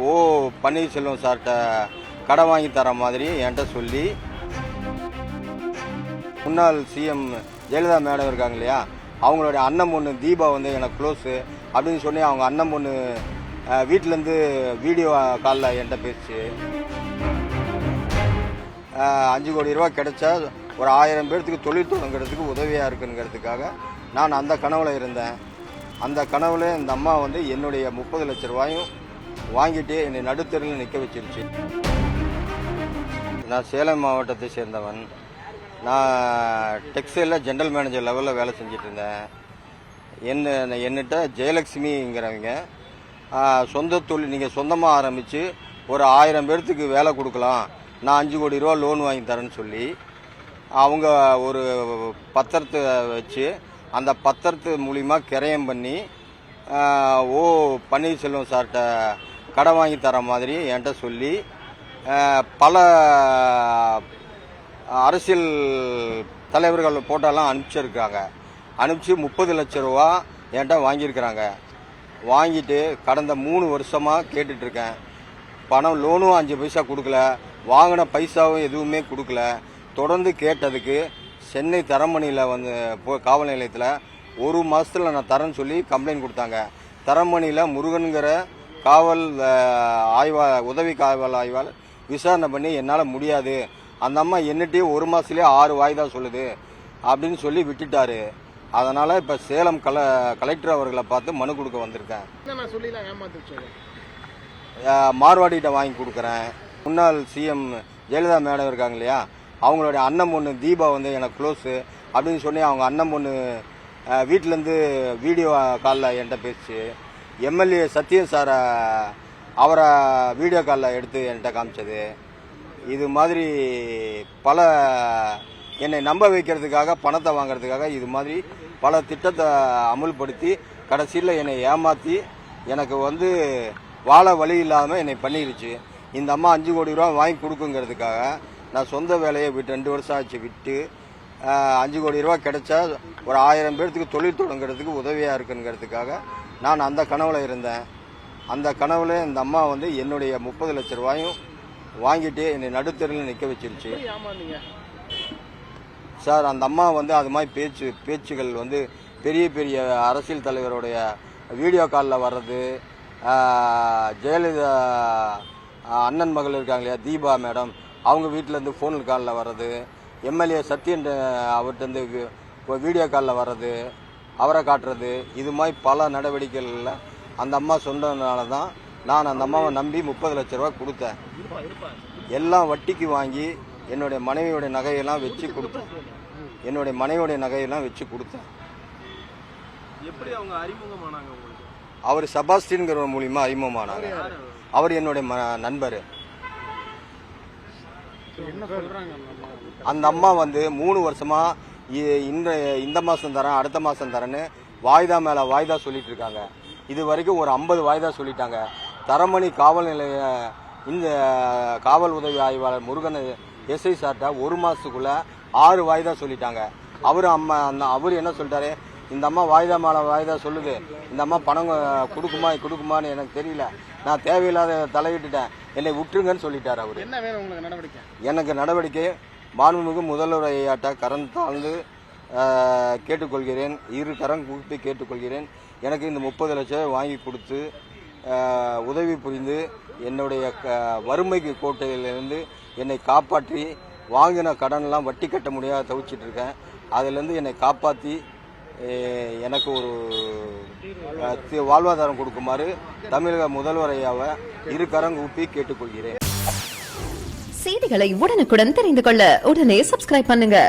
ஓ பன்னீர்செல்வம் சார்கிட்ட கடன் வாங்கி தர மாதிரி என்கிட்ட சொல்லி, முன்னாள் சிஎம் ஜெயலலிதா மேடம் இருக்காங்க இல்லையா, அவங்களுடைய அண்ணன் பொண்ணு தீபா வந்து எனக்கு க்ளோஸு அப்படின்னு சொல்லி அவங்க அண்ணன் பொண்ணு வீட்டிலேருந்து வீடியோ காலில் என்கிட்ட பேசி 5 கோடி ரூபா கிடைச்சா ஒரு 1000 பேர்த்துக்கு தொழில் தொடங்குறதுக்கு உதவியாக இருக்குங்கிறதுக்காக நான் அந்த கனவுல இருந்தேன். அந்த கனவுல இந்த அம்மா வந்து என்னுடைய 30 லட்ச ரூபாயும் வாங்கிட்டு என்னை நடுத்தெருவில் நிற்க வச்சிருச்சு. நான் சேலம் மாவட்டத்தை சேர்ந்தவன். நான் டெக்ஸ்டைலில் ஜென்ரல் மேனேஜர் லெவலில் வேலை செஞ்சுட்டு இருந்தேன். என்னிட்ட ஜெயலட்சுமிங்கிறவங்க சொந்த தொழில் நீங்கள் சொந்தமாக ஆரம்பித்து ஒரு 1000 பேர்த்துக்கு வேலை கொடுக்கலாம், நான் 5 கோடி ரூபா லோன் வாங்கி தரேன்னு சொல்லி அவங்க ஒரு பத்திரத்தை வச்சு அந்த பத்திரத்து மூலிமா கிரயம் பண்ணி ஓ பன்னீர்செல்வம் சார்கிட்ட கடன் வாங்கி தர மாதிரி என்கிட்ட சொல்லி பல அரசியல் தலைவர்கள் போட்டோலாம் அனுப்பிச்சிருக்காங்க. அனுப்பிச்சு 30 லட்ச ரூபா என்கிட்ட வாங்கியிருக்கிறாங்க. வாங்கிட்டு கடந்த 3 வருஷமாக கேட்டுட்ருக்கேன். பணம் லோனும் 5 பைசா கொடுக்கல, வாங்கின பைசாவும் எதுவுமே கொடுக்கல. தொடர்ந்து கேட்டதுக்கு சென்னை தரமணியில் வந்து காவல் நிலையத்தில் 1 மாதத்தில் நான் தரேன்னு சொல்லி கம்ப்ளைண்ட் கொடுத்தாங்க. தரமணியில் முருகனுங்கிற காவல் உதவி காவல் ஆய்வாளர் விசாரணை பண்ணி என்னால் முடியாது, அந்த அம்மா என்னட்டே 1 மாதத்துலேயே 6 வாய்தா சொல்லுது அப்படின்னு சொல்லி விட்டுட்டாரு. அதனால் இப்போ சேலம் கலெக்டர் அவர்களை பார்த்து மனு கொடுக்க வந்திருக்கேன். மார்வாடிகிட்ட வாங்கி கொடுக்குறேன். முன்னாள் சிஎம் ஜெயலலிதா மேடம் இருக்காங்க இல்லையா, அவங்களுடைய அண்ணன் பொண்ணு தீபா வந்து எனக்கு க்ளோஸு அப்படின்னு சொல்லி அவங்க அண்ணன் பொண்ணு வீட்டிலேருந்து வீடியோ காலில் என்கிட்ட பேசி எம்எல்ஏ சத்யன் சாரை அவரை வீடியோ காலில் எடுத்து என்கிட்ட காமிச்சது. இது மாதிரி பல என்னை நம்ப வைக்கிறதுக்காக பணத்தை வாங்கிறதுக்காக இது மாதிரி பல திட்டத்தை அமுல்படுத்தி கடைசியில் என்னை ஏமாற்றி எனக்கு வந்து வாழ வழி இல்லாமல் என்னை பண்ணிருச்சு. இந்த அம்மா 5 கோடி ரூபா வாங்கி கொடுக்குங்கிறதுக்காக நான் சொந்த வேலையை விட்டு 2 வருஷம் ஆச்சு விட்டு 5 கோடி ரூபா கிடைச்சா ஒரு 1000 பேர்த்துக்கு தொழில் தொடங்குறதுக்கு உதவியாக இருக்குங்கிறதுக்காக நான் அந்த கனவுல இருந்தேன். அந்த கனவுல இந்த அம்மா வந்து என்னுடைய 30 லட்ச ரூபாயும் வாங்கிட்டு என்னை நடுத்தெருவில் நிற்க வச்சிருச்சு. சார் அந்த அம்மா வந்து அது மாதிரி பேச்சுகள் வந்து பெரிய பெரிய அரசியல் தலைவருடைய வீடியோ காலில் வர்றது, ஜெயலலிதா அண்ணன் மகள் இருக்காங்க இல்லையா தீபா மேடம், அவங்க வீட்டிலேருந்து ஃபோன் காலில் வர்றது, எம்எல்ஏ சத்யன் அவர்கிட்டருந்து வீடியோ காலில் வர்றது, அவரை காட்டுறது, இது மாதிரி பல நடவடிக்கைகளில் அந்த அம்மா சொன்னதுனால தான் நான் அந்த அம்மாவை நம்பி 30 லட்ச ரூபா கொடுத்தேன். எல்லாம் வட்டிக்கு வாங்கி என்னுடைய மனைவியோடைய நகையெல்லாம் வச்சு கொடுத்தேன். எப்படி அவங்க அறிமுகமானாங்க? அவர் செபாஸ்டின்ங்கிற மூலியமா அறிமுகமானாங்க. அவர் என்னுடைய நண்பர். அந்த அம்மா வந்து 3 வருஷமா இந்த மாசம் தரேன் அடுத்த மாசம் தரேன்னு வாய்தா மேல வாய்தா சொல்லிட்டு இருக்காங்க. இது வரைக்கும் ஒரு 50 வாய்தா சொல்லிட்டாங்க. தரமணி காவல் நிலைய இந்த காவல் உதவி ஆய்வாளர் முருகன் எஸ்ஐ சார்ட்ட 1 மாசத்துக்குள்ள 6 வாய்தா சொல்லிட்டாங்க. அவர் என்ன சொல்லிட்டாரு, இந்த அம்மா வாய்தா மேல வாய்தா சொல்லுது, இந்த அம்மா பணம் கொடுக்குமான்னு எனக்கு தெரியல, நான் தேவையில்லாத தலையிட்டுட்டேன், என்னை விட்டுருங்கன்னு சொல்லிட்டாரு. அவர் என்ன வேணும் உங்களுக்கு நடவடிக்கை? எனக்கு நடவடிக்கை மாண்புமிகு முதல்வர் ஐயாட்ட கரம் தாழ்ந்து கேட்டுக்கொள்கிறேன், 2 கரம் கூப்பி கேட்டுக்கொள்கிறேன். எனக்கு இந்த 30 லட்சம் வாங்கி கொடுத்து உதவி புரிந்து என்னுடைய வறுமைக்கு கோட்டையிலிருந்து என்னை காப்பாற்றி வாங்கின கடன்லாம் வட்டி கட்ட முடியாத தவிச்சிட்டு இருக்கேன். அதிலிருந்து என்னை காப்பாற்றி எனக்கு ஒரு வாழ்வாதாரம் கொடுக்குமாறு தமிழக முதல்வர் ஐயாவை 2 கரம் கூப்பி கேட்டுக்கொள்கிறேன். செய்திகளை உடனுக்குடன் தெரிந்து கொள்ள உடனே சப்ஸ்கிரைப் பண்ணுங்க.